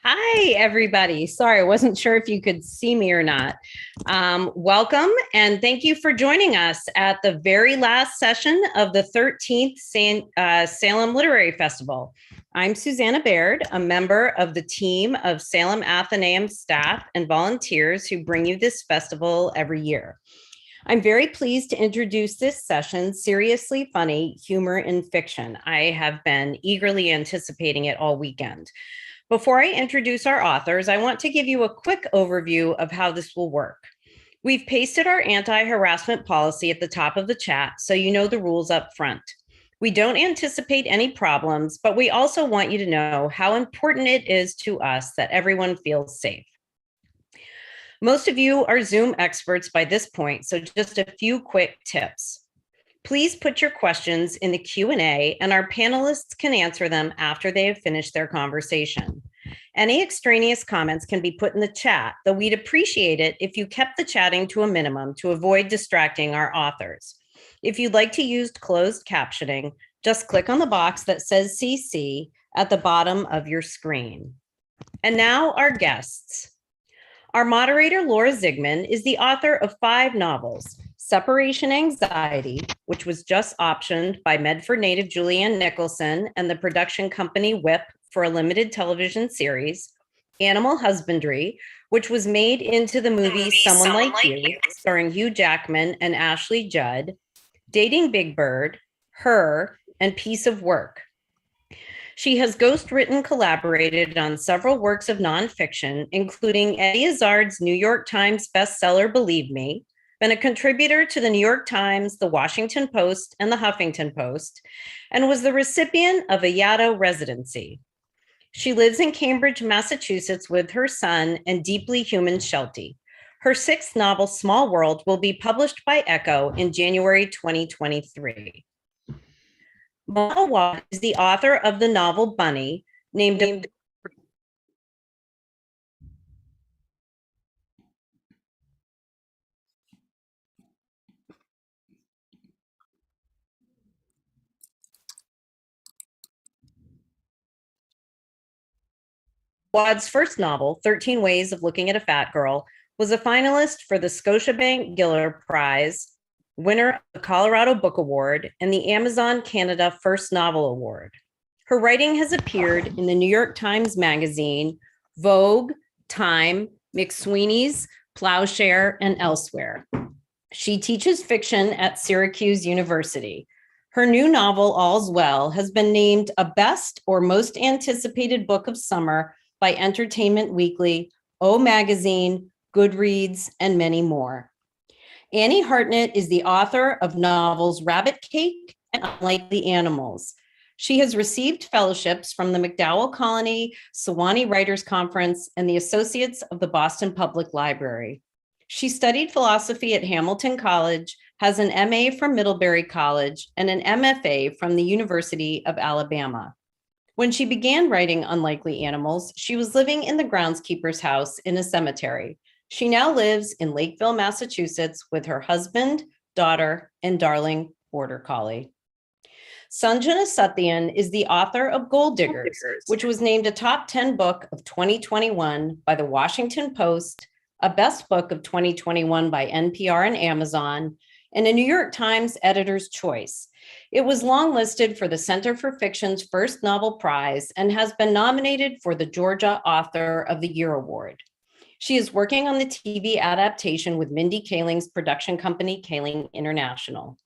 Hi, everybody. Sorry, I wasn't sure if you could see me or not. Welcome, and thank you for joining us at the very last session of the 13th Salem Literary Festival. I'm Susanna Baird, a member of the team of Salem Athenaeum staff and volunteers who bring you this festival every year. I'm very pleased to introduce this session, Seriously Funny Humor in Fiction. I have been eagerly anticipating it all weekend. Before I introduce our authors, I want to give you a quick overview of how this will work. We've pasted our anti-harassment policy at the top of the chat, so you know the rules up front. We don't anticipate any problems, but we also want you to know how important it is to us that everyone feels safe. Most of you are Zoom experts by this point, so just a few quick tips. Please put your questions in the Q&A and our panelists can answer them after they have finished their conversation. Any extraneous comments can be put in the chat, though we'd appreciate it if you kept the chatting to a minimum to avoid distracting our authors. If you'd like to use closed captioning, just click on the box that says CC at the bottom of your screen. And now our guests. Our moderator, Laura Zigman, is the author of 5 novels: Separation Anxiety, which was just optioned by Medford native Julianne Nicholson and the production company Whip for a limited television series; Animal Husbandry, which was made into the movie Someone Like You, starring Hugh Jackman and Ashley Judd; Dating Big Bird, Her, and Piece of Work. She has ghostwritten, collaborated on several works of nonfiction, including Eddie Izzard's New York Times bestseller, Believe Me, been a contributor to the New York Times, the Washington Post, and the Huffington Post, and was the recipient of a Yaddo residency. She lives in Cambridge, Massachusetts with her son and deeply human Sheltie. Her 6th novel, Small World, will be published by Echo in January 2023. Mona Wad is the author of the novel Bunny, named Wad's first novel, 13 Ways of Looking at a Fat Girl, was a finalist for the Scotiabank Giller Prize, winner of the Colorado Book Award, and the Amazon Canada First Novel Award. Her writing has appeared in the New York Times Magazine, Vogue, Time, McSweeney's, Plowshare, and elsewhere. She teaches fiction at Syracuse University. Her new novel, All's Well, has been named a best or most anticipated book of summer by Entertainment Weekly, O Magazine, Goodreads, and many more. Annie Hartnett is the author of novels Rabbit Cake and Unlikely Animals. She has received fellowships from the MacDowell Colony, Sewanee Writers Conference, and the Associates of the Boston Public Library. She studied philosophy at Hamilton College, has an MA from Middlebury College, and an MFA from the University of Alabama. When she began writing Unlikely Animals, she was living in the groundskeeper's house in a cemetery. She now lives in Lakeville, Massachusetts with her husband, daughter, and darling border collie. Sanjana Sathian is the author of Gold Diggers, which was named a top 10 book of 2021 by the Washington Post, a best book of 2021 by NPR and Amazon, and a New York Times Editor's Choice. It was longlisted for the Center for Fiction's first novel prize and has been nominated for the Georgia Author of the Year Award. She is working on the TV adaptation with Mindy Kaling's production company, Kaling International.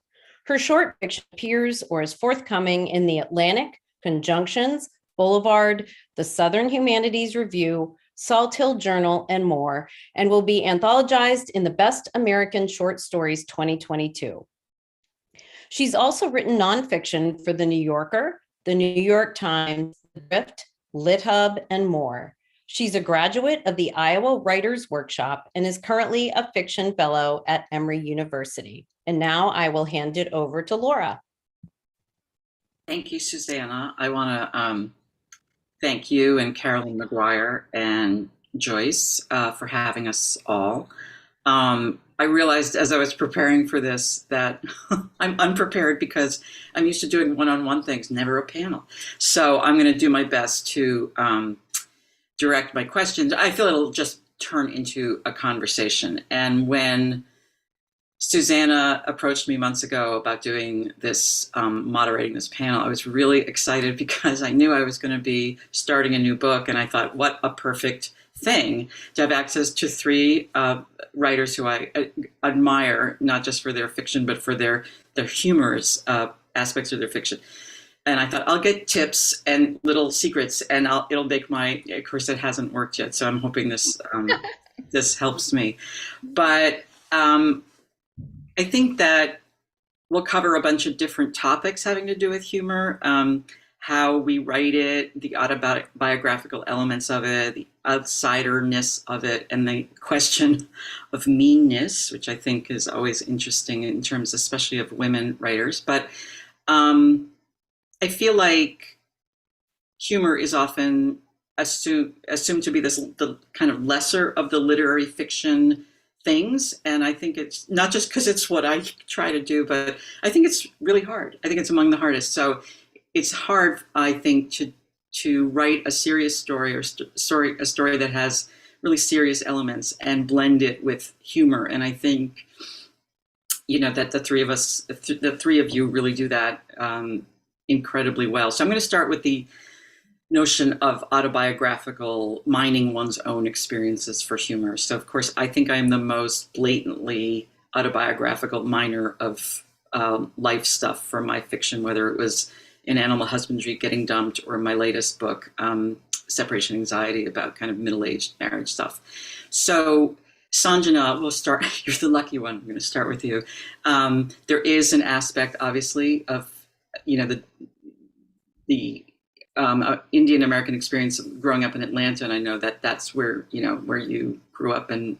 Her short fiction appears or is forthcoming in The Atlantic, Conjunctions, Boulevard, the Southern Humanities Review, Salt Hill Journal, and more, and will be anthologized in the Best American Short Stories 2022. She's also written nonfiction for The New Yorker, The New York Times, The Drift, LitHub, and more. She's a graduate of the Iowa Writers Workshop and is currently a fiction fellow at Emory University. And now I will hand it over to Laura. Thank you, Susanna. I want to thank you and Carolyn McGuire and Joyce for having us all. I realized as I was preparing for this that I'm unprepared because I'm used to doing one-on-one things, never a panel. So I'm going to do my best to direct my questions. I feel it'll just turn into a conversation. And when Susanna approached me months ago about doing this, moderating this panel, I was really excited because I knew I was going to be starting a new book. And I thought, what a perfect thing to have access to three writers who I admire, not just for their fiction, but for their humorous aspects of their fiction. And I thought, I'll get tips and little secrets, and it'll make my, of course, it hasn't worked yet. So I'm hoping this this helps me. But I think that we'll cover a bunch of different topics having to do with humor, how we write it, the autobiographical elements of it, the outsiderness of it, and the question of meanness, which I think is always interesting in terms, especially of women writers. But I feel like humor is often assumed to be the kind of lesser of the literary fiction things. And I think it's not just because it's what I try to do, but I think it's really hard. I think it's among the hardest. So it's hard, I think, to write a serious story or a story that has really serious elements and blend it with humor. And I think, that the three of you really do that incredibly well. So I'm going to start with the notion of autobiographical, mining one's own experiences for humor. So of course, I think I am the most blatantly autobiographical miner of life stuff for my fiction, whether it was in Animal Husbandry, Getting Dumped, or my latest book, Separation Anxiety, about kind of middle-aged marriage stuff. So Sanjana, we'll start, you're the lucky one, I'm going to start with you. There is an aspect, obviously, of the Indian American experience of growing up in Atlanta, and I know that that's where you grew up and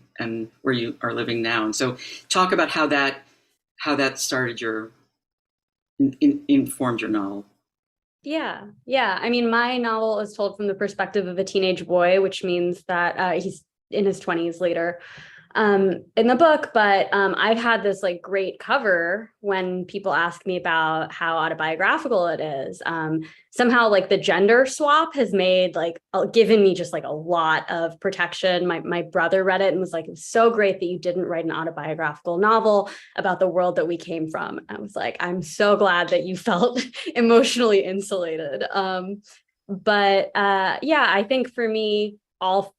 where you are living now. And so, talk about how that started informed your novel. Yeah. I mean, my novel is told from the perspective of a teenage boy, which means that he's in his 20s later in the book. But I've had this great cover when people ask me about how autobiographical it is. Somehow the gender swap has made given me just a lot of protection. My brother read it and was like, it was so great that you didn't write an autobiographical novel about the world that we came from. I was like, I'm so glad that you felt emotionally insulated. But I think for me, all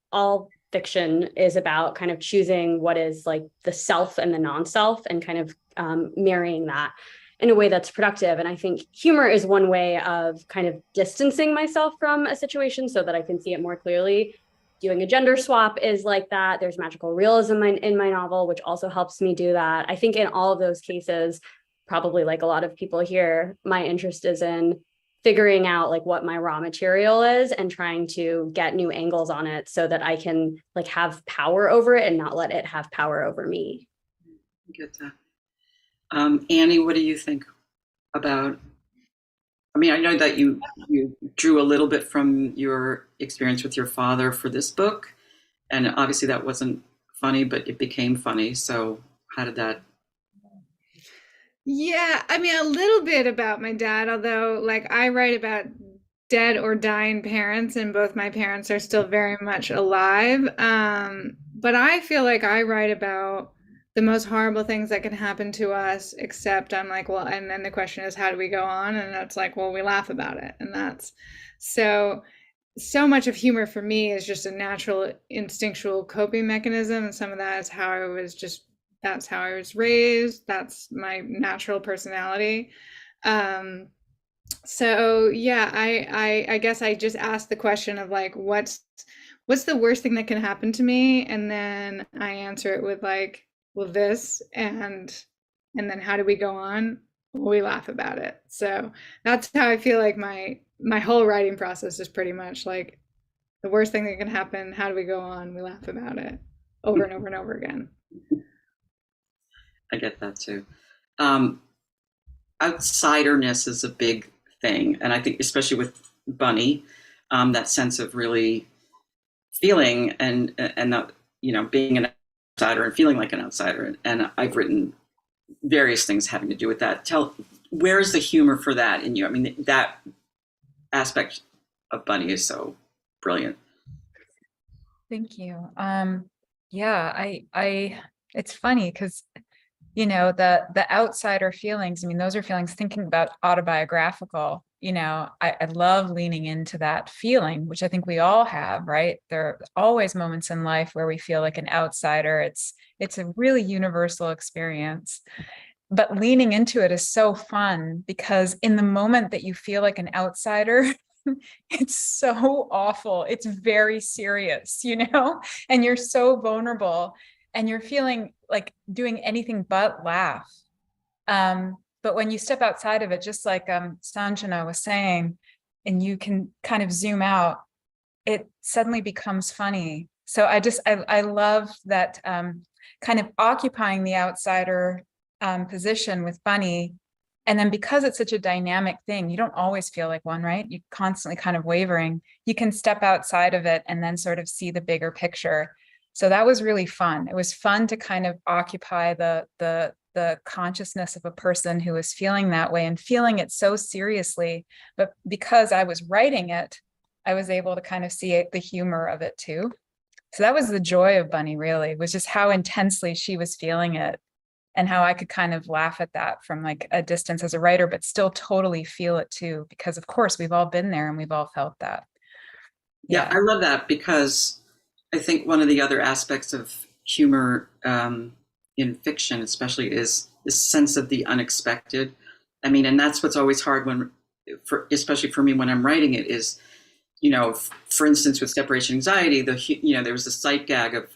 fiction is about kind of choosing what is the self and the non-self and kind of marrying that in a way that's productive. And I think humor is one way of kind of distancing myself from a situation so that I can see it more clearly. Doing a gender swap is like that. There's magical realism in my novel, which also helps me do that. I think in all of those cases, probably like a lot of people here, my interest is in figuring out what my raw material is and trying to get new angles on it so that I can have power over it and not let it have power over me. I get that. Annie, what do you think about, I mean, I know that you drew a little bit from your experience with your father for this book, and obviously that wasn't funny, but it became funny. So how did that? Yeah, I mean, a little bit about my dad, although I write about dead or dying parents, and both my parents are still very much alive. But I feel like I write about the most horrible things that can happen to us, except I'm like, well, and then the question is, how do we go on? And that's well, we laugh about it. And that's so much of humor for me is just a natural instinctual coping mechanism. And some of that is that's how I was raised. That's my natural personality. So yeah, I guess I just asked the question of what's the worst thing that can happen to me? And then I answer it with well, this, and then how do we go on? Well, we laugh about it. So that's how I feel like my whole writing process is pretty much the worst thing that can happen. How do we go on? We laugh about it over and over and over again. I get that too. Outsiderness is a big thing. And I think especially with Bunny, that sense of really feeling and that, being an outsider and feeling like an outsider. And I've written various things having to do with that. Where's the humor for that in you? I mean, that aspect of Bunny is so brilliant. Thank you. Yeah, it's funny because, the outsider feelings, I mean, those are feelings thinking about autobiographical, I love leaning into that feeling, which I think we all have, right? There are always moments in life where we feel like an outsider. It's a really universal experience. But leaning into it is so fun because in the moment that you feel like an outsider, it's so awful. It's very serious, and you're so vulnerable and you're feeling like doing anything but laugh. But when you step outside of it, just like Sanjana was saying, and you can kind of zoom out, it suddenly becomes funny. So I love that kind of occupying the outsider position with Bunny. And then because it's such a dynamic thing, you don't always feel like one, right? You constantly kind of wavering. You can step outside of it and then sort of see the bigger picture. So that was really fun. It was fun to kind of occupy the consciousness of a person who was feeling that way and feeling it so seriously. But because I was writing it, I was able to kind of see the humor of it too. So that was the joy of Bunny, really, was just how intensely she was feeling it and how I could kind of laugh at that from like a distance as a writer, but still totally feel it too, because of course we've all been there and we've all felt that. Yeah, I love that because I think one of the other aspects of humor in fiction, especially, is this sense of the unexpected. I mean, and that's what's always hard especially for me when I'm writing it is, for instance, with separation anxiety, there was the sight gag of,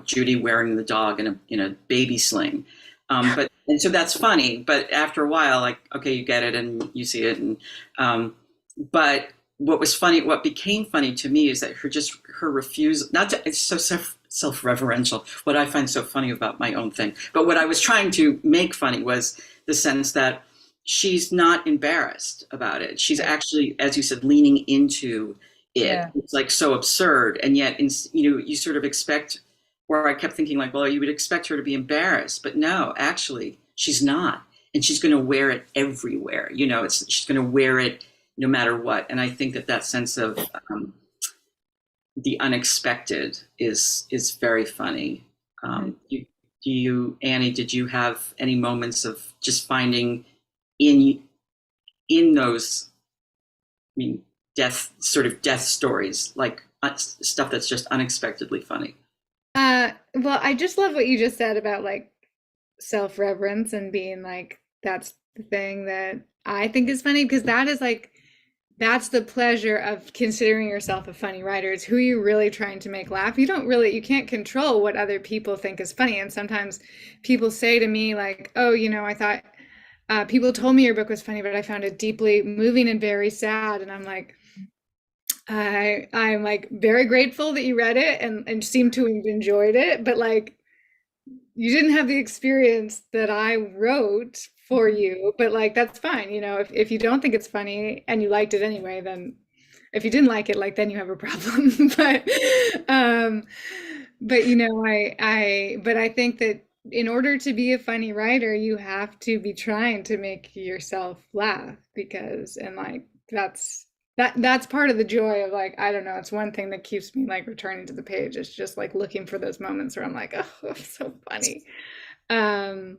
Judy wearing the dog in a baby sling. And so that's funny, but after a while, like, okay, you get it and you see it. But what became funny to me is that her refusal, it's so self-referential, what I find so funny about my own thing. But what I was trying to make funny was the sense that she's not embarrassed about it. She's actually, as you said, leaning into it. Yeah. It's like so absurd. And yet, you sort of expect, or I kept thinking like, well, you would expect her to be embarrassed, but no, actually she's not. And she's going to wear it everywhere. She's going to wear it no matter what. And I think that sense of the unexpected is very funny. Annie, did you have any moments of just finding in those, death stories, like stuff that's just unexpectedly funny? Well, I just love what you just said about like self-reverence and being like, that's the thing that I think is funny, because that's the pleasure of considering yourself a funny writer. It's who you're really trying to make laugh. You can't control what other people think is funny. And sometimes people say to me like, oh, I thought people told me your book was funny, but I found it deeply moving and very sad. And I'm like, I'm like very grateful that you read it and seem to have enjoyed it, but like you didn't have the experience that I wrote for you. But like that's fine, if you don't think it's funny and you liked it anyway, then if you didn't like it, like then you have a problem. but I think that in order to be a funny writer, you have to be trying to make yourself laugh, that's part of the joy of like, I don't know, it's one thing that keeps me like returning to the page. It's just like looking for those moments where I'm like, oh, it's so funny. I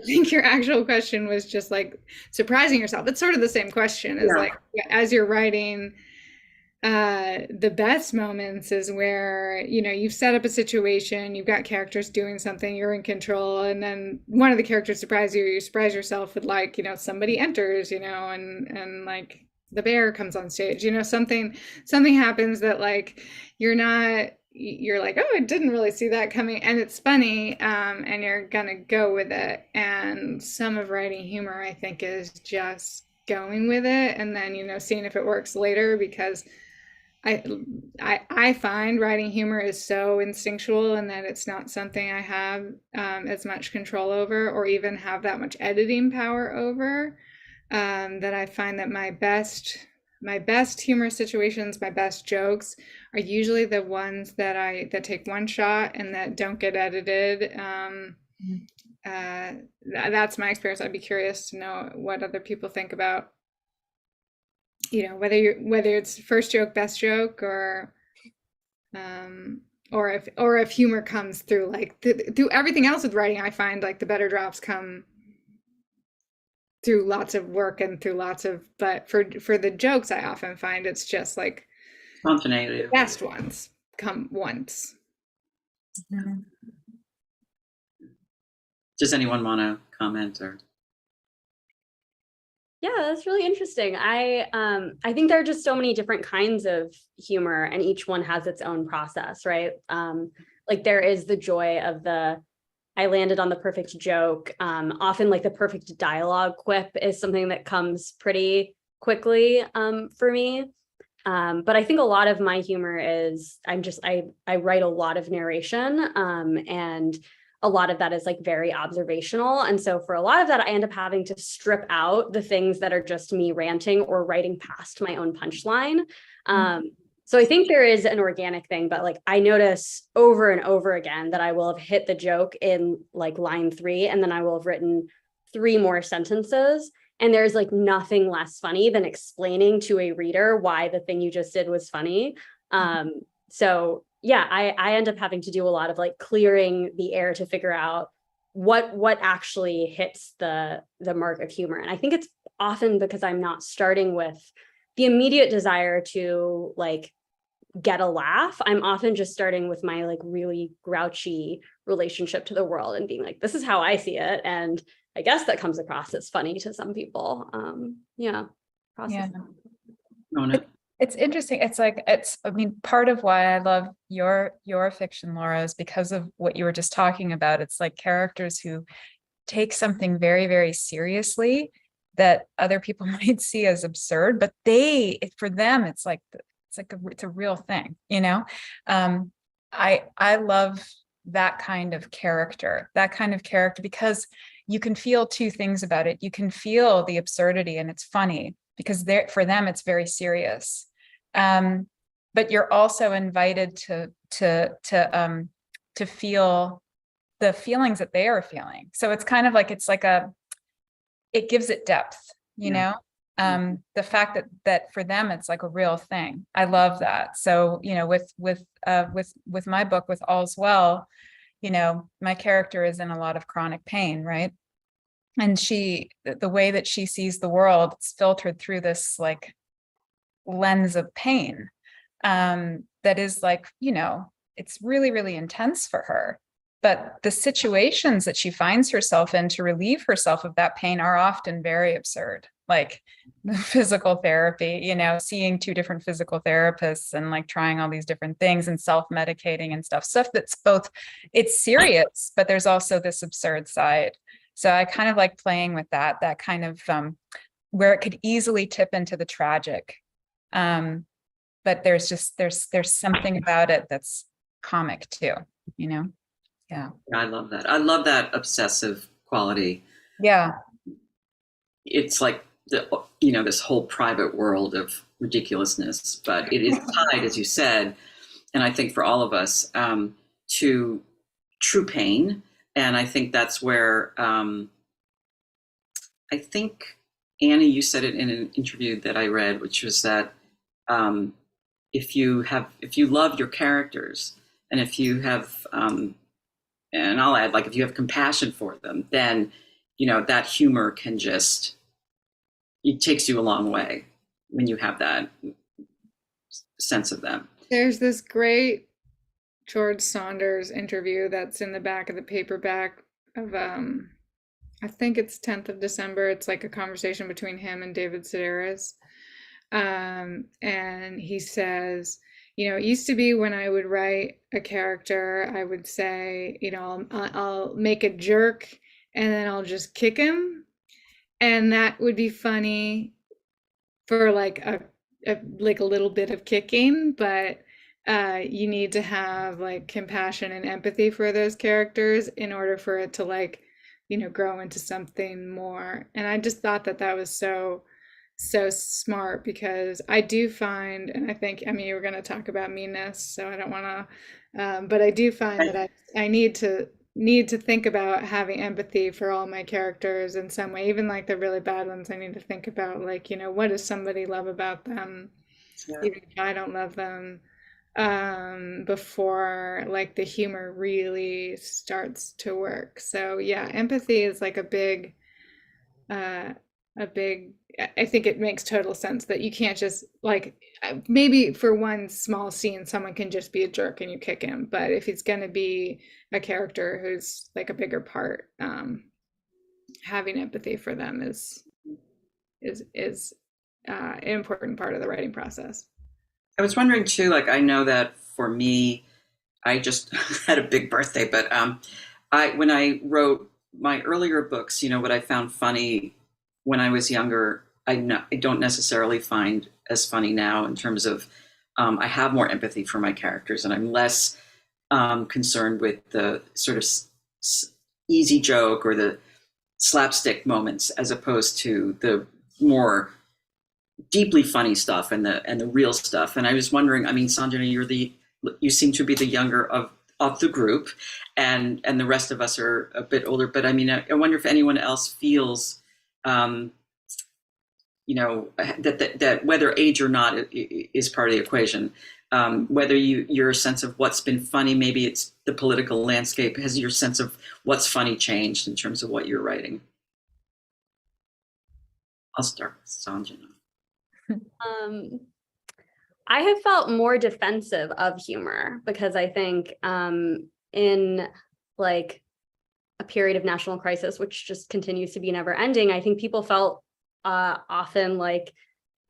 think your actual question was just like surprising yourself. It's sort of the same question as like, as you're writing, the best moments is where, you've set up a situation, you've got characters doing something, you're in control, and then one of the characters surprise you, you surprise yourself with like, somebody enters, and like the bear comes on stage, something happens that like you're like, oh, I didn't really see that coming, and it's funny, and you're gonna go with it. And some of writing humor, I think, is just going with it and then seeing if it works later, because I find writing humor is so instinctual, and that it's not something I have as much control over or even have that much editing power over. That I find that my best humorous situations, my best jokes, are usually the ones that take one shot and that don't get edited. That's my experience. I'd be curious to know what other people think about, whether it's first joke, best joke, or Or if humor comes through like through everything else with writing, I find like the better drafts come through lots of work and through lots of, but for the jokes, I often find it's just like Spontaneity. the best ones come once. Mhm. Does anyone want to comment or? Yeah, that's really interesting. I think there are just so many different kinds of humor, and each one has its own process, right? Like there is the joy of the I landed on the perfect joke. Often like the perfect dialogue quip is something that comes pretty quickly for me. But I think a lot of my humor is I write a lot of narration, and a lot of that is like very observational. And so for a lot of that, I end up having to strip out the things that are just me ranting or writing past my own punchline. So I think there is an organic thing, but like I notice over and over again that I will have hit the joke in like line 3, and then I will have written 3 more sentences. And there's like nothing less funny than explaining to a reader why the thing you just did was funny. So yeah, I end up having to do a lot of like clearing the air to figure out what actually hits the mark of humor. And I think it's often because I'm not starting with the immediate desire to like get a laugh. I'm often just starting with my like really grouchy relationship to the world and being like, this is how I see it. And I guess that comes across as funny to some people. Yeah. Yeah. Mona? It's interesting. It's like, I mean, part of why I love your fiction, Laura, is because of what you were just talking about. It's like characters who take something very, very seriously that other people might see as absurd, but for them, it's a real thing, you know? I love that kind of character, because you can feel 2 things about it. You can feel the absurdity and it's funny because for them, it's very serious. But you're also invited to feel the feelings that they are feeling. So it's kind of like, it gives it depth, you know? The fact that for them, it's like a real thing. I love that. So, you know, with my book, with All's Well, you know, my character is in a lot of chronic pain, right? And the way that she sees the world, it's filtered through this like lens of pain, that is like, you know, it's really, really intense for her. But the situations that she finds herself in to relieve herself of that pain are often very absurd, like the physical therapy, you know, seeing 2 different physical therapists and like trying all these different things and self-medicating and stuff that's both, it's serious, but there's also this absurd side. So I kind of like playing with that kind of where it could easily tip into the tragic. But there's something about it that's comic too, you know? Yeah. I love that. I love that obsessive quality. Yeah. It's like this whole private world of ridiculousness, but it is tied, as you said, and I think for all of us, to true pain. And I think that's where I think Annie, you said it in an interview that I read, which was that if you love your characters, and if you have and I'll add, like, if you have compassion for them, then, you know, that humor can it takes you a long way when you have that sense of them. There's this great George Saunders interview that's in the back of the paperback of, I think it's 10th of December. It's like a conversation between him and David Sedaris. And he says, you know, it used to be when I would write a character, I would say, you know, I'll make a jerk and then I'll just kick him. And that would be funny for like a little bit of kicking, but you need to have like compassion and empathy for those characters in order for it to like, you know, grow into something more. And I just thought that was so smart, because I do find, and I think, I mean, you were going to talk about meanness, so I don't want to, but I do find that I need to think about having empathy for all my characters in some way, even like the really bad ones. I need to think about, like, you know, what does somebody love about them, even if I don't love them. before like the humor really starts to work. So yeah, empathy is like a big, I think it makes total sense that you can't just like, maybe for one small scene someone can just be a jerk and you kick him, but if it's going to be a character who's like a bigger part, having empathy for them is an important part of the writing process. I was wondering too, like I know that for me, I just had a big birthday, but I when I wrote my earlier books, what I found funny when I was younger, I don't necessarily find as funny now in terms of I have more empathy for my characters, and I'm less concerned with the sort of easy joke or the slapstick moments, as opposed to the more deeply funny stuff and the real stuff. And I was wondering, I mean, Sanjana, you seem to be the younger of the group, and the rest of us are a bit older. But I mean, I wonder if anyone else feels, that whether age or not is part of the equation. Whether your sense of what's been funny, maybe it's the political landscape, has your sense of what's funny changed in terms of what you're writing? I'll start with Sanjana. I have felt more defensive of humor because I think in like a period of national crisis, which just continues to be never ending, I think people felt often like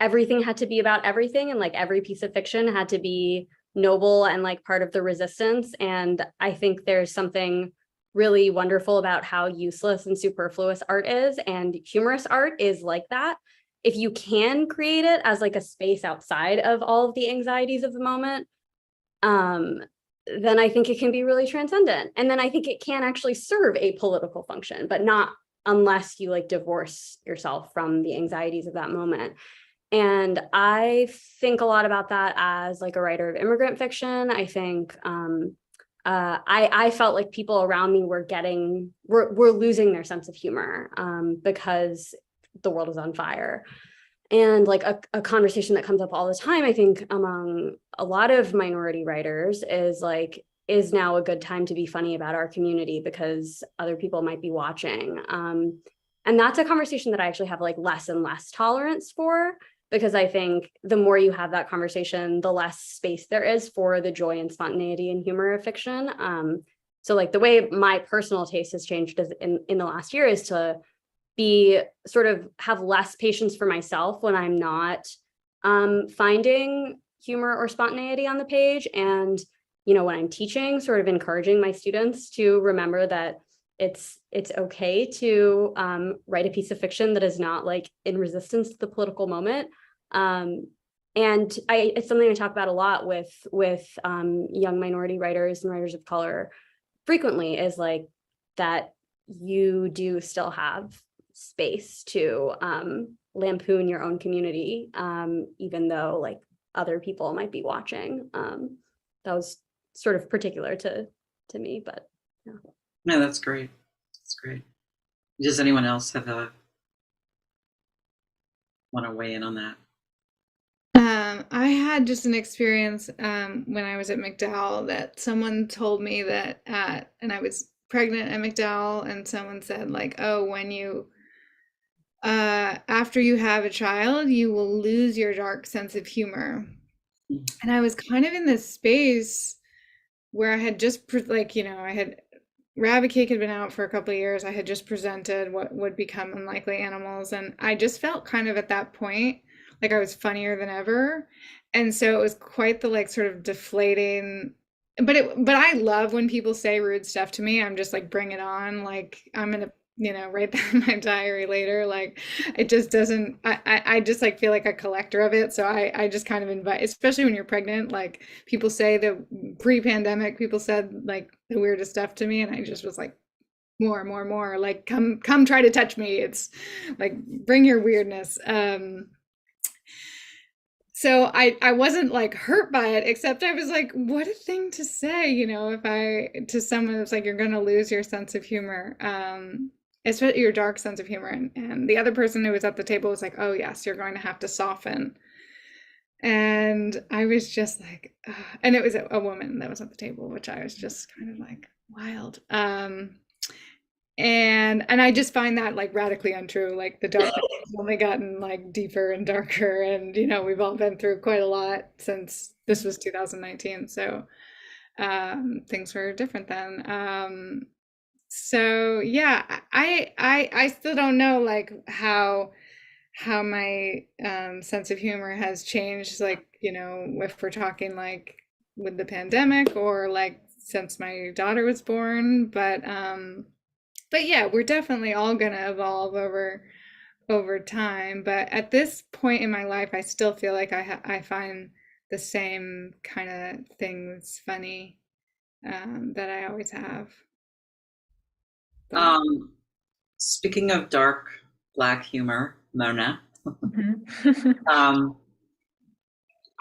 everything had to be about everything, and like every piece of fiction had to be noble and like part of the resistance. And I think there's something really wonderful about how useless and superfluous art is, and humorous art is like that. If you can create it as like a space outside of all of the anxieties of the moment, then I think it can be really transcendent. And then I think it can actually serve a political function, but not unless you like divorce yourself from the anxieties of that moment. And I think a lot about that as like a writer of immigrant fiction. I think I felt like people around me were losing their sense of humor because the world is on fire. And like a conversation that comes up all the time, I think, among a lot of minority writers is like, is now a good time to be funny about our community because other people might be watching? And that's a conversation that I actually have like less and less tolerance for, because I think the more you have that conversation, the less space there is for the joy and spontaneity and humor of fiction. So like the way my personal taste has changed is in the last year is to be sort of have less patience for myself when I'm not finding humor or spontaneity on the page. And, when I'm teaching, sort of encouraging my students to remember that it's okay to write a piece of fiction that is not like in resistance to the political moment. And it's something I talk about a lot with young minority writers and writers of color frequently, is like that you do still have space to lampoon your own community, even though like other people might be watching. That was sort of particular to me, but yeah. No, that's great. That's great. Does anyone else want to weigh in on that? I had just an experience when I was at MacDowell that someone told me that and I was pregnant at MacDowell, and someone said like, oh, when you after you have a child, you will lose your dark sense of humor. And I was kind of in this space where I had just Rabbit Cake had been out for a couple of years. I had just presented what would become Unlikely Animals, and I just felt kind of at that point like I was funnier than ever. And so it was quite the like sort of deflating, but I love when people say rude stuff to me. I'm just like, bring it on. Like I'm gonna write that in my diary later. Like it just doesn't, I just like feel like a collector of it. So I just kind of invite, especially when you're pregnant, like people say the pre-pandemic, people said like the weirdest stuff to me. And I just was like, more, like come try to touch me. It's like, bring your weirdness. So I wasn't like hurt by it, except I was like, what a thing to say, if to someone that's like, you're going to lose your sense of humor. Especially your dark sense of humor. And the other person who was at the table was like, oh yes, you're going to have to soften And I was just like, and it was a woman that was at the table, which I was just kind of like, wild. And I just find that like radically untrue. Like the darkness has only gotten like deeper and darker, and we've all been through quite a lot since this was 2019. So things were different then. So yeah, I still don't know like how my sense of humor has changed, like if we're talking like with the pandemic or like since my daughter was born, but yeah, we're definitely all gonna evolve over time. But at this point in my life, I still feel like I find the same kind of things funny that I always have. But Speaking of dark Black humor, Mona, Mhm.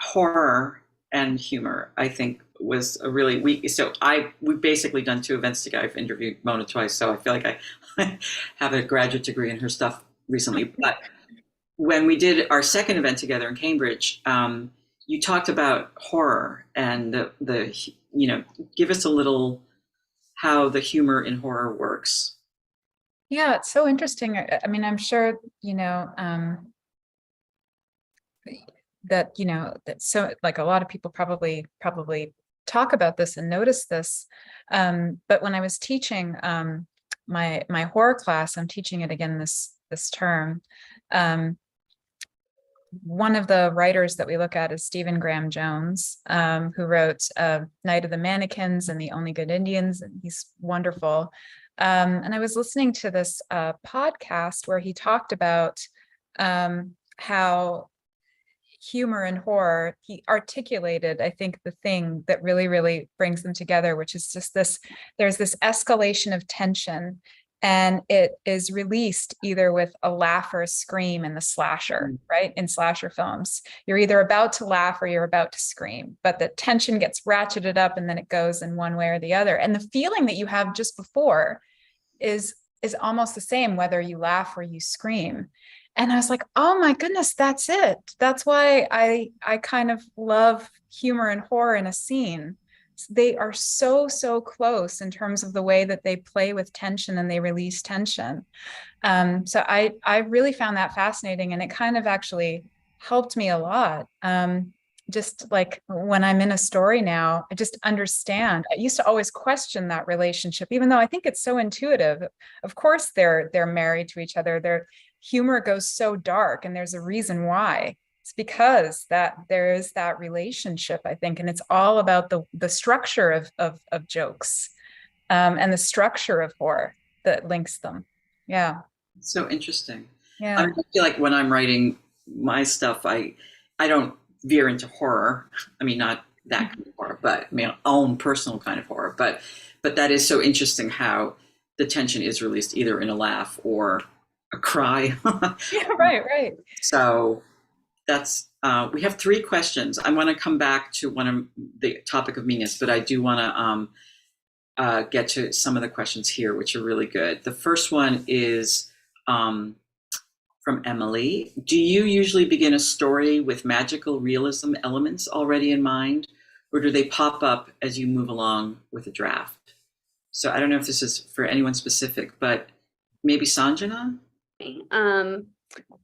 horror and humor, I think, was a really we've basically done 2 events together. I've interviewed Mona twice, so I feel like I have a graduate degree in her stuff recently. But when we did our second event together in Cambridge, you talked about horror and the give us a little how the humor in horror works. Yeah, it's so interesting. I mean, I'm sure, that, that so like a lot of people probably talk about this and notice this. But when I was teaching my horror class, I'm teaching it again this term. One of the writers that we look at is Stephen Graham Jones, who wrote Night of the Mannequins and The Only Good Indians, and he's wonderful. And I was listening to this podcast where he talked about how humor and horror, he articulated, I think, the thing that really, really brings them together, which is just there's this escalation of tension, and it is released either with a laugh or a scream in the slasher, right? In slasher films, you're either about to laugh or you're about to scream, but the tension gets ratcheted up and then it goes in one way or the other. And the feeling that you have just before is almost the same, whether you laugh or you scream. And I was like, oh my goodness, that's it. That's why I kind of love humor and horror in a scene. They are so close in terms of the way that they play with tension and they release tension. So I really found that fascinating, and it kind of actually helped me a lot. Just like when I'm in a story now, I just understand. I used to always question that relationship, even though I think it's so intuitive. Of course, they're married to each other. Their humor goes so dark, and there's a reason why. It's because that there is that relationship, I think, and it's all about the structure of jokes, and the structure of horror that links them. Yeah. So interesting. Yeah. I feel like when I'm writing my stuff, I don't veer into horror. I mean, not that kind of horror, but my own personal kind of horror. But that is so interesting how the tension is released either in a laugh or a cry. Yeah, right. So that's we have 3 questions. I want to come back to one of the topic of meanness, but I do want to get to some of the questions here, which are really good. The first one is from Emily. Do you usually begin a story with magical realism elements already in mind, or do they pop up as you move along with a draft? So I don't know if this is for anyone specific, but maybe Sanjana?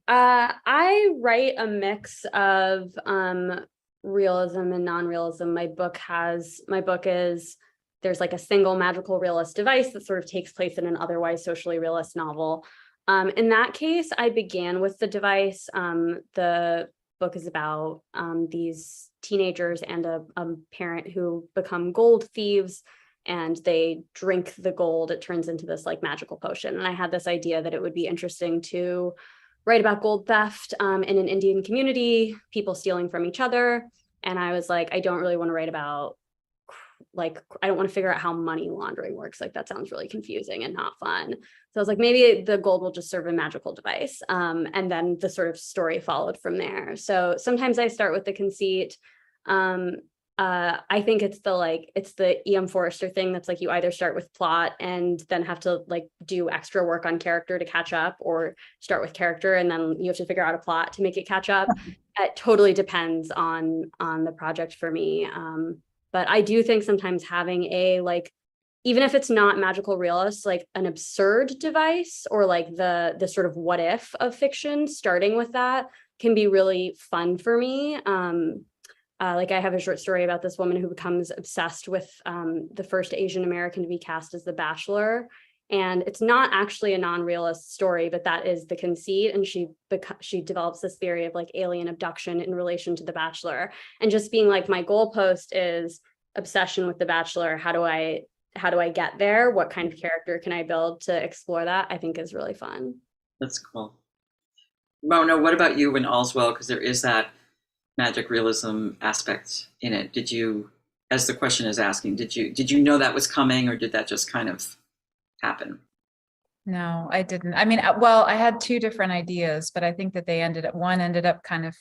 I write a mix of realism and non-realism. My book is, there's like a single magical realist device that sort of takes place in an otherwise socially realist novel. In that case, I began with the device. The book is about these teenagers and a parent who become gold thieves, and they drink the gold. It turns into this like magical potion. And I had this idea that it would be interesting to write about gold theft in an Indian community, people stealing from each other. And I was like, I don't really want to write about, like, I don't want to figure out how money laundering works. Like, that sounds really confusing and not fun. So I was like, maybe the gold will just serve a magical device. And then the sort of story followed from there. So sometimes I start with the conceit. I think it's the E.M. Forrester thing that's like you either start with plot and then have to like do extra work on character to catch up, or start with character and then you have to figure out a plot to make it catch up. It totally depends on the project for me. But I do think sometimes having a like, even if it's not magical realist, like an absurd device or like the sort of what if of fiction, starting with that can be really fun for me. Like I have a short story about this woman who becomes obsessed with the first Asian American to be cast as the Bachelor. And it's not actually a non-realist story, but that is the conceit. And she develops this theory of like alien abduction in relation to the Bachelor, and just being like, my goalpost is obsession with the Bachelor. How do I get there? What kind of character can I build to explore that? I think is really fun. That's cool. Mona, what about you when All's Well? Because there is that magic realism aspect in it. Did you, as the question is asking, did you know that was coming, or did that just kind of happen? No, I didn't. I mean, well, I had two different ideas, but I think that one ended up kind of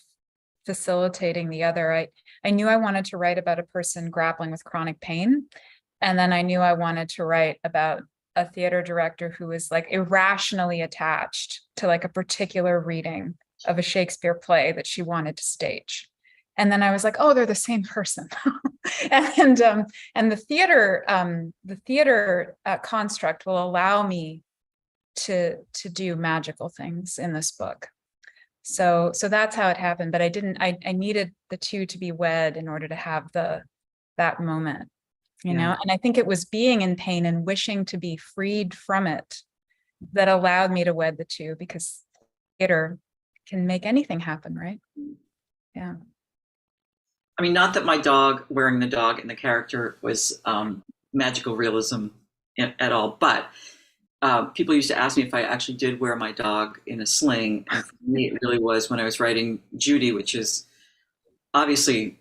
facilitating the other. I knew I wanted to write about a person grappling with chronic pain. And then I knew I wanted to write about a theater director who was like irrationally attached to like a particular reading of a Shakespeare play that she wanted to stage. And then I was like, oh, they're the same person. and the theater construct will allow me to do magical things in this book. So that's how it happened. But I needed the two to be wed in order to have that moment, you know? And I think it was being in pain and wishing to be freed from it that allowed me to wed the two, because theater can make anything happen, right? Yeah. I mean, not that my dog wearing the dog in the character was magical realism at all, but people used to ask me if I actually did wear my dog in a sling. And for me, it really was when I was writing Judy, which is obviously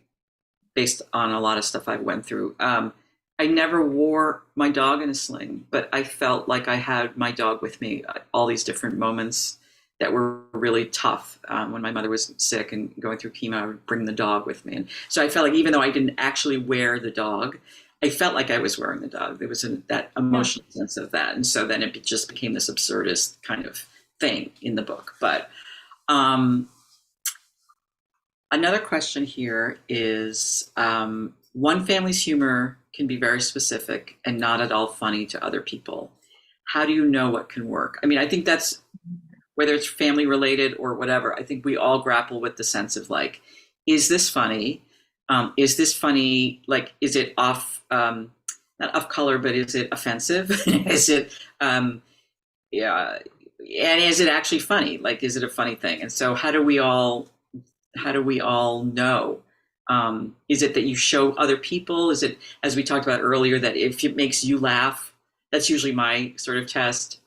based on a lot of stuff I went through. I never wore my dog in a sling, but I felt like I had my dog with me at all these different moments that were really tough. When my mother was sick and going through chemo, I would bring the dog with me. And so I felt like even though I didn't actually wear the dog, I felt like I was wearing the dog. There was that emotional sense of that. And so then it just became this absurdist kind of thing in the book. But another question here is, one family's humor can be very specific and not at all funny to other people. How do you know what can work? I mean, I think that's, whether it's family related or whatever, I think we all grapple with the sense of like, is this funny? Is this funny? Like, is it off, not off color, but is it offensive? Is it, yeah. And is it actually funny? Like, is it a funny thing? And so how do we all know? Is it that you show other people? Is it, as we talked about earlier, that if it makes you laugh, that's usually my sort of test.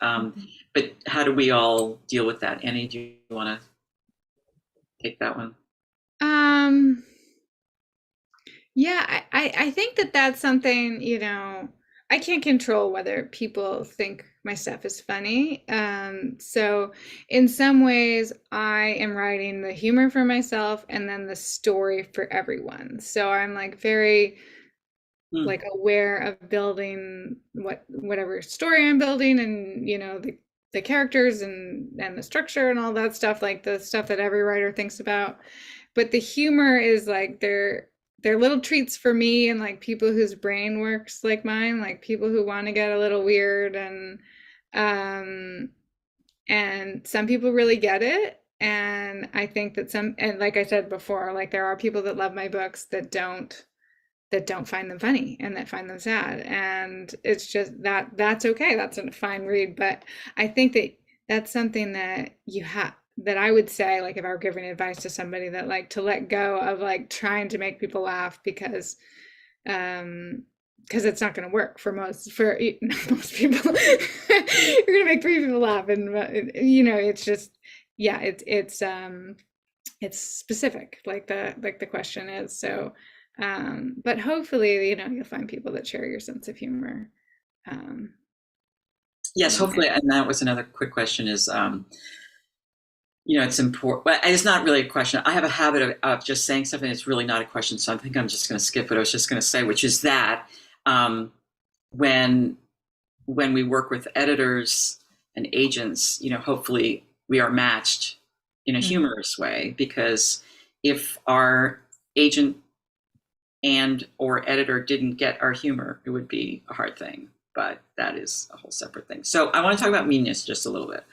But how do we all deal with that? Annie, do you want to take that one? Yeah, I think that's something, I can't control whether people think my stuff is funny. So in some ways I am writing the humor for myself and then the story for everyone. So I'm like very like aware of building whatever story I'm building, and the characters and the structure and all that stuff, like the stuff that every writer thinks about. But the humor is like they're little treats for me, and like people whose brain works like mine, like people who want to get a little weird, and some people really get it. And I think that and like I said before, like there are people that love my books that don't find them funny and that find them sad, and it's just that's okay. That's a fine read. But I think that that's something that that I would say, like if I were giving advice to somebody, that like to let go of like trying to make people laugh, because it's not going to work for most people. You're going to make 3 people laugh, and it's just, yeah, it's specific, like the question is. So but hopefully you'll find people that share your sense of humor. Yes, hopefully. And that was another quick question is, it's important. Well, it's not really a question. I have a habit of just saying something that's really not a question. So I think I'm just going to skip what I was just going to say, which is that when we work with editors and agents, hopefully we are matched in a humorous way, because if our agent and or editor didn't get our humor, it would be a hard thing. But that is a whole separate thing. So I want to talk about meanness just a little bit.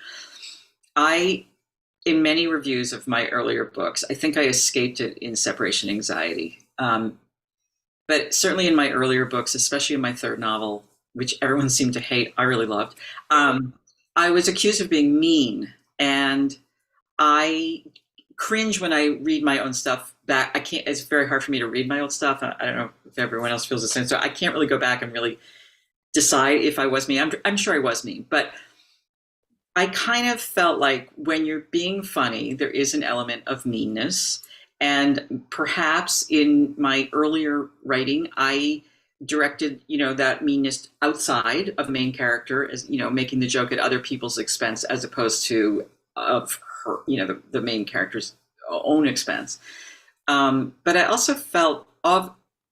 In many reviews of my earlier books, I think I escaped it in Separation Anxiety. But certainly in my earlier books, especially in my third novel, which everyone seemed to hate, I really loved, I was accused of being mean. And I cringe when I read my own stuff back. It's very hard for me to read my old stuff. I don't know if everyone else feels the same. So I can't really go back and really decide if I was mean. I'm sure I was mean, but I kind of felt like when you're being funny, there is an element of meanness. And perhaps in my earlier writing, I directed, that meanness outside of the main character, as, making the joke at other people's expense, as opposed to of her, the main character's own expense. But I also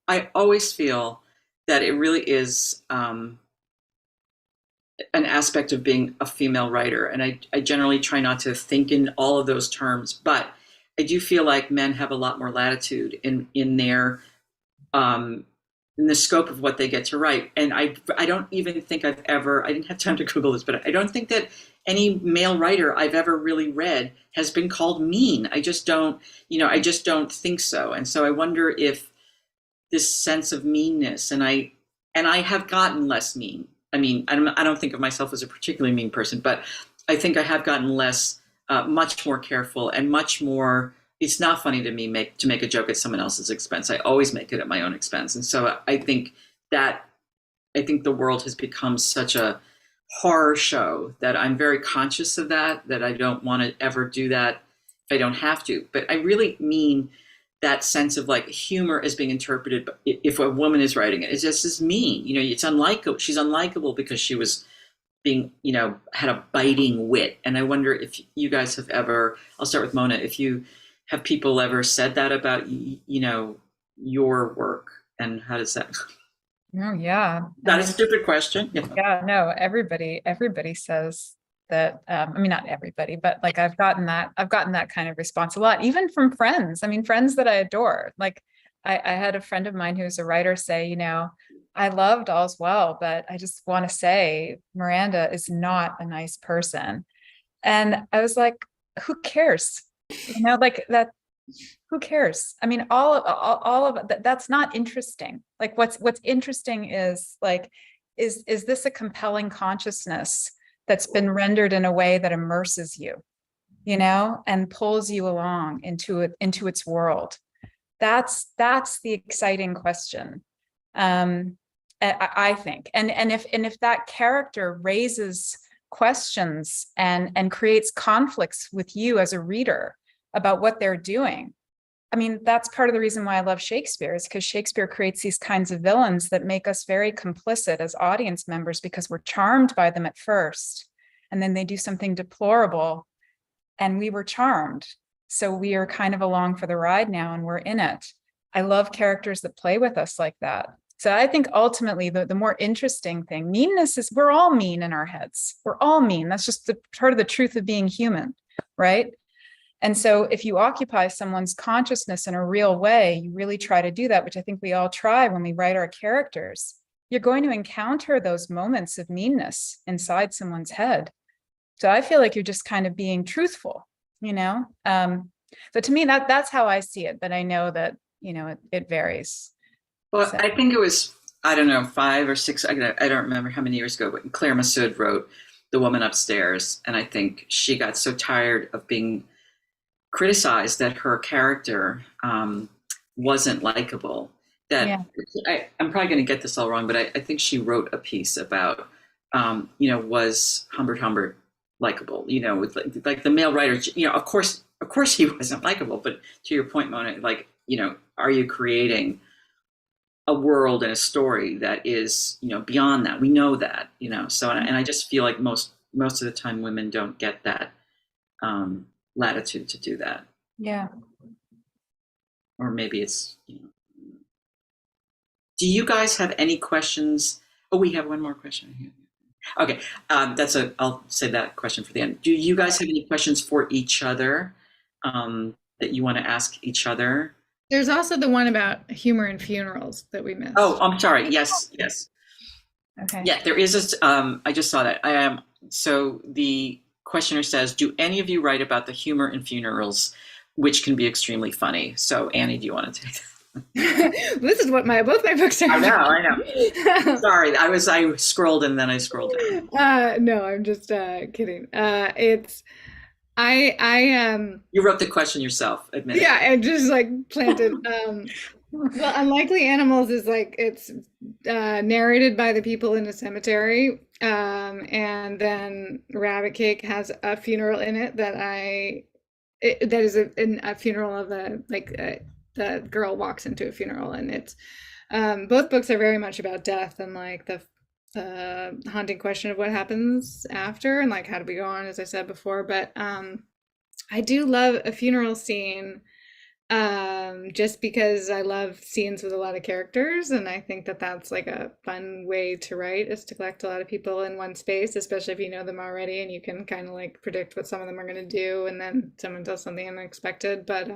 I always feel that it really is an aspect of being a female writer. And I generally try not to think in all of those terms, but I do feel like men have a lot more latitude in their in the scope of what they get to write. And I don't even think I didn't have time to Google this, but I don't think that any male writer I've ever really read has been called mean. I just don't think so. And so I wonder if this sense of meanness, and I have gotten less mean. I mean, I don't think of myself as a particularly mean person, but I think I have gotten less, much more careful and much more. It's not funny to me to make a joke at someone else's expense. I always make it at my own expense. And so I think the world has become such a horror show that I'm very conscious of that I don't want to ever do that if I don't have to. But I really mean that sense of like humor is being interpreted, if a woman is writing it, it's just as mean. It's unlikable. She's unlikable because she was being, had a biting wit. And I wonder if you guys have ever, I'll start with Mona, if you have people ever said that about, your work, and how does that? Oh, yeah. Not a stupid question. Yeah, no, everybody says that. I mean, not everybody, but like I've gotten that kind of response a lot, even from friends. I mean, friends that I adore. Like I had a friend of mine who's a writer say, I loved All's Well, but I just want to say Miranda is not a nice person. And I was like, who cares? Like that. Who cares? I mean, all of that, that's not interesting. Like what's interesting is like, is this a compelling consciousness that's been rendered in a way that immerses you, and pulls you along into its world? That's the exciting question. I think, and if that character raises questions and creates conflicts with you as a reader about what they're doing. I mean, that's part of the reason why I love Shakespeare, is because Shakespeare creates these kinds of villains that make us very complicit as audience members, because we're charmed by them at first, and then they do something deplorable and we were charmed. So we are kind of along for the ride now, and we're in it. I love characters that play with us like that. So I think ultimately the more interesting thing, meanness is, we're all mean in our heads. We're all mean. That's just part of the truth of being human, right? And so if you occupy someone's consciousness in a real way, you really try to do that, which I think we all try when we write our characters, you're going to encounter those moments of meanness inside someone's head. So I feel like you're just kind of being truthful, So to me, that's how I see it. But I know that, it varies. Well, So. I think it was, I don't know, 5 or 6, I don't remember how many years ago, but Claire Massoud wrote The Woman Upstairs. And I think she got so tired of being criticized that her character wasn't likable, that I'm probably going to get this all wrong, but I think she wrote a piece about, was Humbert likable, with like the male writers, of course he wasn't likable, but to your point, Mona, like, are you creating a world and a story that is, beyond that? We know that, so, and I just feel like most of the time women don't get that, latitude to do that. Yeah. Or maybe it's, do you guys have any questions? Oh, we have one more question here. Okay, I'll say that question for the end. Do you guys have any questions for each other that you want to ask each other? There's also the one about humor in funerals that we missed. Oh, I'm sorry. Yes. Okay. Yeah, there is I just saw that. So the questioner says, do any of you write about the humor in funerals, which can be extremely funny? So Annie, do you want to take that? This is what both my books are. I know. Sorry, I scrolled and then I scrolled down. No, I'm just kidding. It's I You wrote the question yourself, admit it. yeah, I just like planted. Well, Unlikely Animals is like it's narrated by the people in a cemetery, and then Rabbit Cake has a funeral in it that that is a funeral of the girl walks into a funeral, and it's both books are very much about death and like the haunting question of what happens after and like how do we go on, as I said before. But I do love a funeral scene just because I love scenes with a lot of characters, and I think that that's like a fun way to write, is to collect a lot of people in one space, especially if you know them already and you can kind of like predict what some of them are going to do and then someone does something unexpected. But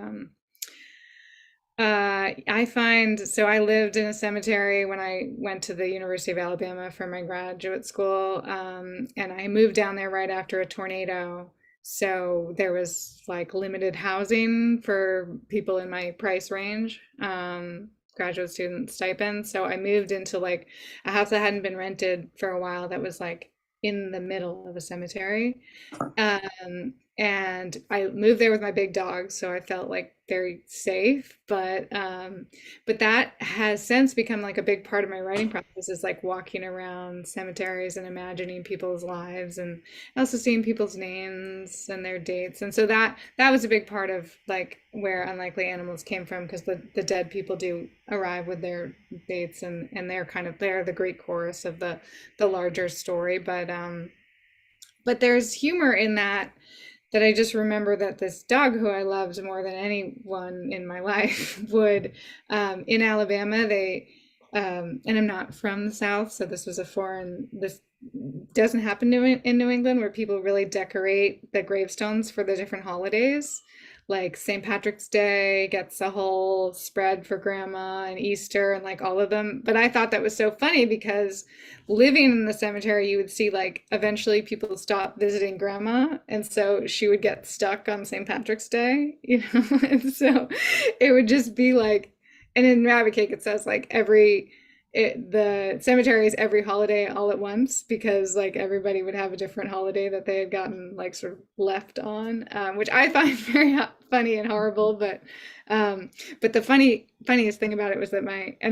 I find, so I lived in a cemetery when I went to the University of Alabama for my graduate school, and I moved down there right after a tornado. So there was like limited housing for people in my price range, graduate student stipend. So I moved into like a house that hadn't been rented for a while that was like in the middle of a cemetery. And I moved there with my big dog, so I felt like very safe. But that has since become like a big part of my writing process, is like walking around cemeteries and imagining people's lives, and also seeing people's names and their dates. And so that was a big part of like where Unlikely Animals came from, because the dead people do arrive with their dates, and they're the Greek chorus of the larger story. But there's humor in that I just remember that this dog, who I loved more than anyone in my life, would, in Alabama, and I'm not from the South, so this doesn't happen in New England, where people really decorate the gravestones for the different holidays. Like St. Patrick's Day gets a whole spread for grandma, and Easter, and like all of them. But I thought that was so funny, because living in the cemetery, you would see like eventually people stop visiting grandma, and so she would get stuck on St. Patrick's Day, and so it would just be like, and in Rabbit Cake it says like the cemetery is every holiday all at once, because like everybody would have a different holiday that they had gotten like sort of left on, which I find very funny and horrible. But the funniest thing about it was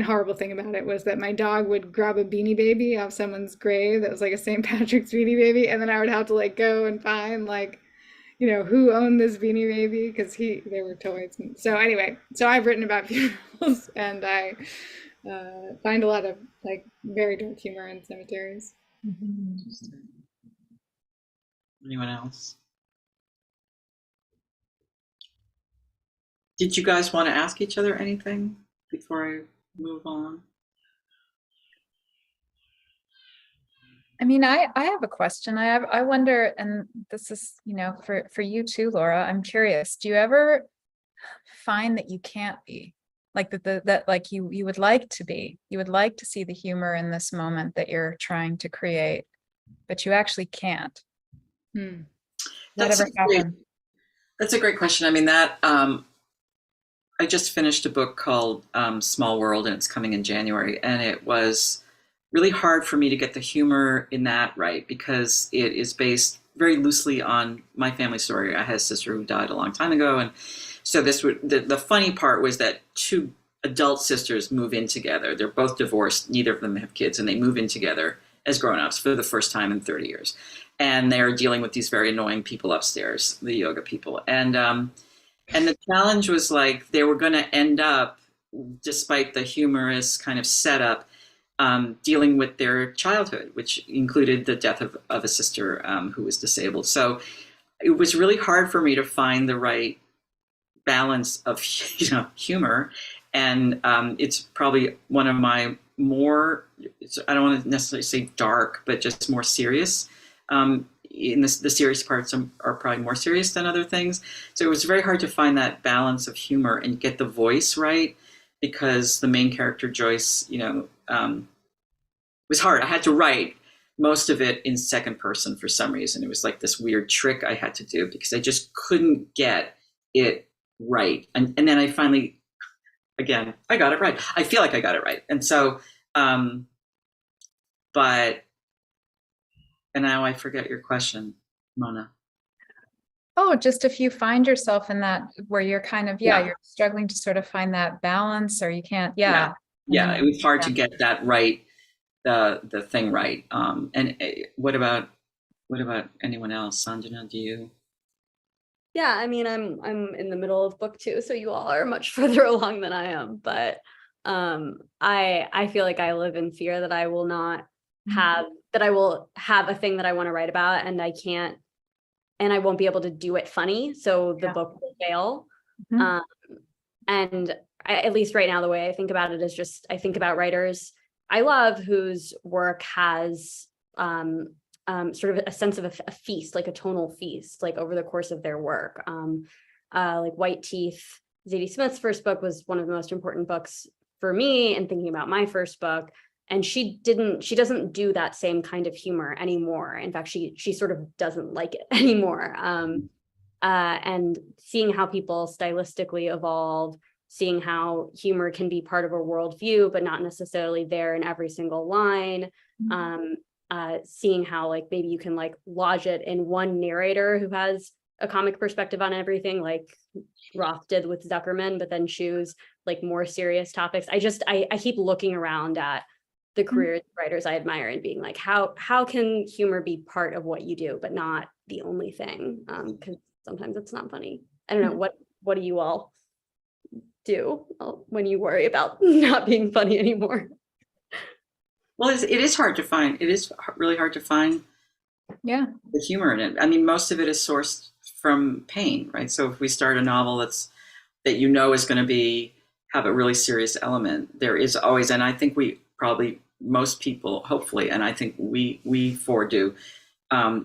horrible thing about it was that my dog would grab a Beanie Baby off someone's grave that was like a St. Patrick's Beanie Baby, and then I would have to like go and find like, who owned this Beanie Baby, because they were toys. So anyway, so I've written about funerals, and I find a lot of like very dark humor in cemeteries. Anyone else? Did you guys want to ask each other anything before I move on? I mean, I have a question. I wonder, and this is, for you too, Laura, I'm curious, do you ever find that you can't be? Like that like you would like to be, you would like to see the humor in this moment that you're trying to create, but you actually can't. That's a great question. I mean, that I just finished a book called Small World, and it's coming in January, and it was really hard for me to get the humor in that right, because it is based very loosely on my family story. I had a sister who died a long time ago, and so the funny part was that two adult sisters move in together. They're both divorced. Neither of them have kids, and they move in together as grown-ups for the first time in 30 years. And they're dealing with these very annoying people upstairs, the yoga people. And the challenge was like they were going to end up, despite the humorous kind of setup, dealing with their childhood, which included the death of a sister who was disabled. So it was really hard for me to find the right balance of humor, and it's probably one of my more, I don't want to necessarily say dark, but just more serious. In this, the serious parts are probably more serious than other things. So it was very hard to find that balance of humor and get the voice right, because the main character Joyce, was hard. I had to write most of it in second person for some reason. It was like this weird trick I had to do because I just couldn't get it right. And then I finally, again, I got it right. I feel like I got it right. And so, and now I forget your question, Mona. Oh, just if you find yourself in that where you're kind of, Yeah. you're struggling to sort of find that balance, or you can't, Yeah, it was hard to yeah. get that right, the thing right. And what about anyone else? Sanjana, do you? Yeah, I mean, I'm in the middle of book 2, so you all are much further along than I am. But I feel like I live in fear that I will not have that I will have a thing that I want to write about, and I can't, and I won't be able to do it funny, so the book will fail. Mhm. And at least right now, the way I think about it is just I think about writers I love whose work has sort of a sense of a feast, like a tonal feast, like over the course of their work. Like White Teeth, Zadie Smith's first book was one of the most important books for me in thinking about my first book. And she doesn't do that same kind of humor anymore. In fact, she sort of doesn't like it anymore. And seeing how people stylistically evolve, seeing how humor can be part of a worldview, but not necessarily there in every single line. Seeing how like maybe you can like lodge it in one narrator who has a comic perspective on everything, like Roth did with Zuckerman, but then choose like more serious topics. I keep looking around at the career writers I admire and being like, how can humor be part of what you do, but not the only thing? Because sometimes it's not funny. I don't know, what do you all do when you worry about not being funny anymore? Well, it is hard to find. It is really hard to find Yeah. the humor in it. I mean, most of it is sourced from pain, right? So if we start a novel that is going to have a really serious element, there is always, and I think we probably, most people, hopefully, and I think we four do,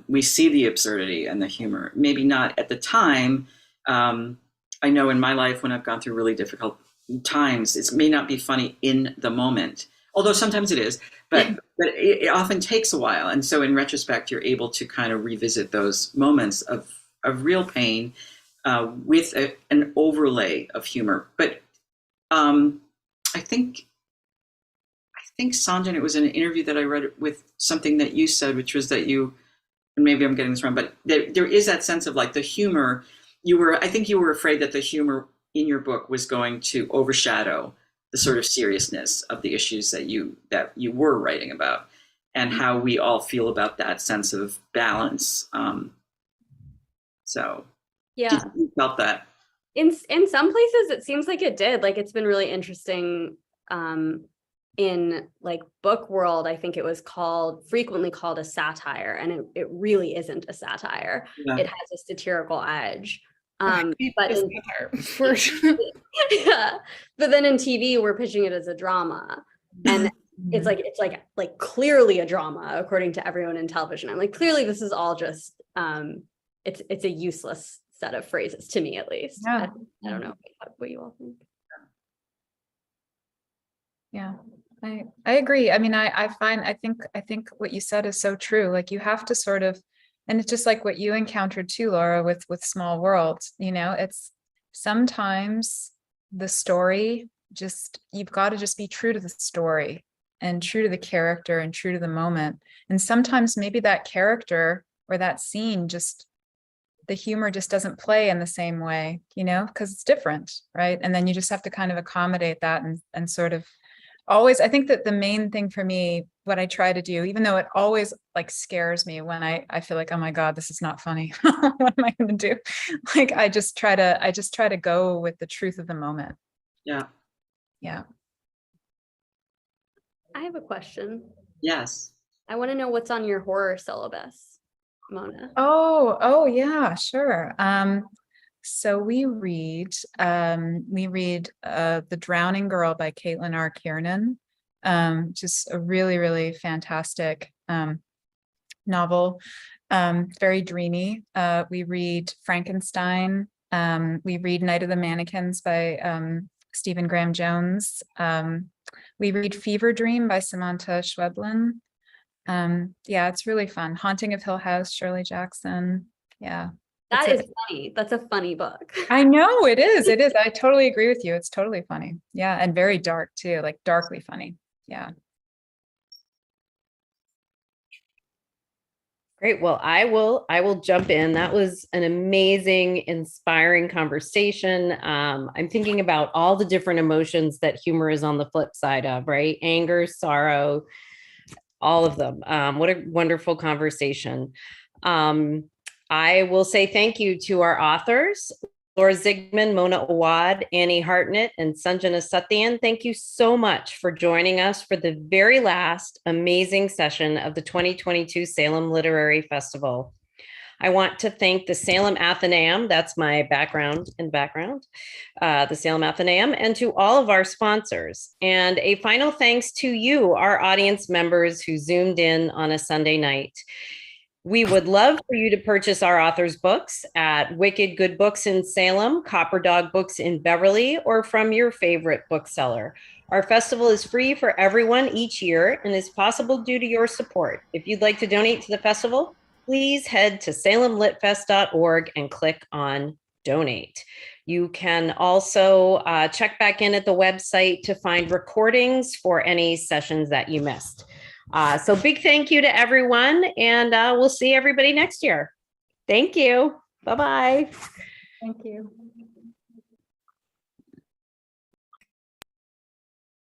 we see the absurdity and the humor. Maybe not at the time. I know in my life when I've gone through really difficult times, it may not be funny in the moment, although sometimes it is, but it often takes a while. And so in retrospect, you're able to kind of revisit those moments of real pain with an overlay of humor. But I think Sanjan, it was an interview that I read with something that you said, which was that you, and maybe I'm getting this wrong, but there is that sense of like the humor. I think you were afraid that the humor in your book was going to overshadow the sort of seriousness of the issues that you were writing about, and how we all feel about that sense of balance. So Yeah, you felt that. in some places it seems like it did. Like it's been really interesting in like book world. I think it was frequently called a satire, and it really isn't a satire. Yeah. It has a satirical edge. But for sure. Yeah, but then in TV we're pitching it as a drama, and it's like clearly a drama according to everyone in television. I'm like, clearly this is all just it's a useless set of phrases to me, at least. Yeah. I don't know what you all think. Yeah, I agree. I mean, I think what you said is so true. Like you have to sort of, and it's just like what you encountered too, Laura, with Small World. It's sometimes the story, you've got to just be true to the story and true to the character and true to the moment. And sometimes maybe that character or that scene, just the humor just doesn't play in the same way, because it's different, right? And then you just have to kind of accommodate that and sort of always, I think that the main thing for me, what I try to do, even though it always like scares me when I feel like, oh my God, this is not funny. What am I going to do? Like, I just try to go with the truth of the moment. Yeah. Yeah. I have a question. Yes. I want to know what's on your horror syllabus. Mona? Oh, yeah, sure. So we read The Drowning Girl by Caitlin R. Kiernan, just a really, really fantastic novel, very dreamy. We read Frankenstein. We read Night of the Mannequins by Stephen Graham Jones. We read Fever Dream by Samantha Schweblin. Yeah, it's really fun. Haunting of Hill House, Shirley Jackson. Yeah. That It's is funny. That's a funny book. I know it is. It is. I totally agree with you. It's totally funny. Yeah. And very dark too, like darkly funny. Yeah. Great. Well, I will jump in. That was an amazing, inspiring conversation. I'm thinking about all the different emotions that humor is on the flip side of, right? Anger, sorrow, all of them. What a wonderful conversation. I will say thank you to our authors, Laura Zigman, Mona Awad, Annie Hartnett, and Sanjana Satyan. Thank you so much for joining us for the very last amazing session of the 2022 Salem Literary Festival. I want to thank the Salem Athenaeum, that's my background, the Salem Athenaeum, and to all of our sponsors. And a final thanks to you, our audience members who Zoomed in on a Sunday night. We would love for you to purchase our authors' books at Wicked Good Books in Salem, Copper Dog Books in Beverly, or from your favorite bookseller. Our festival is free for everyone each year and is possible due to your support. If you'd like to donate to the festival, please head to salemlitfest.org and click on donate. You can also check back in at the website to find recordings for any sessions that you missed. So big thank you to everyone, and we'll see everybody next year. Thank you. Bye-bye. Thank you.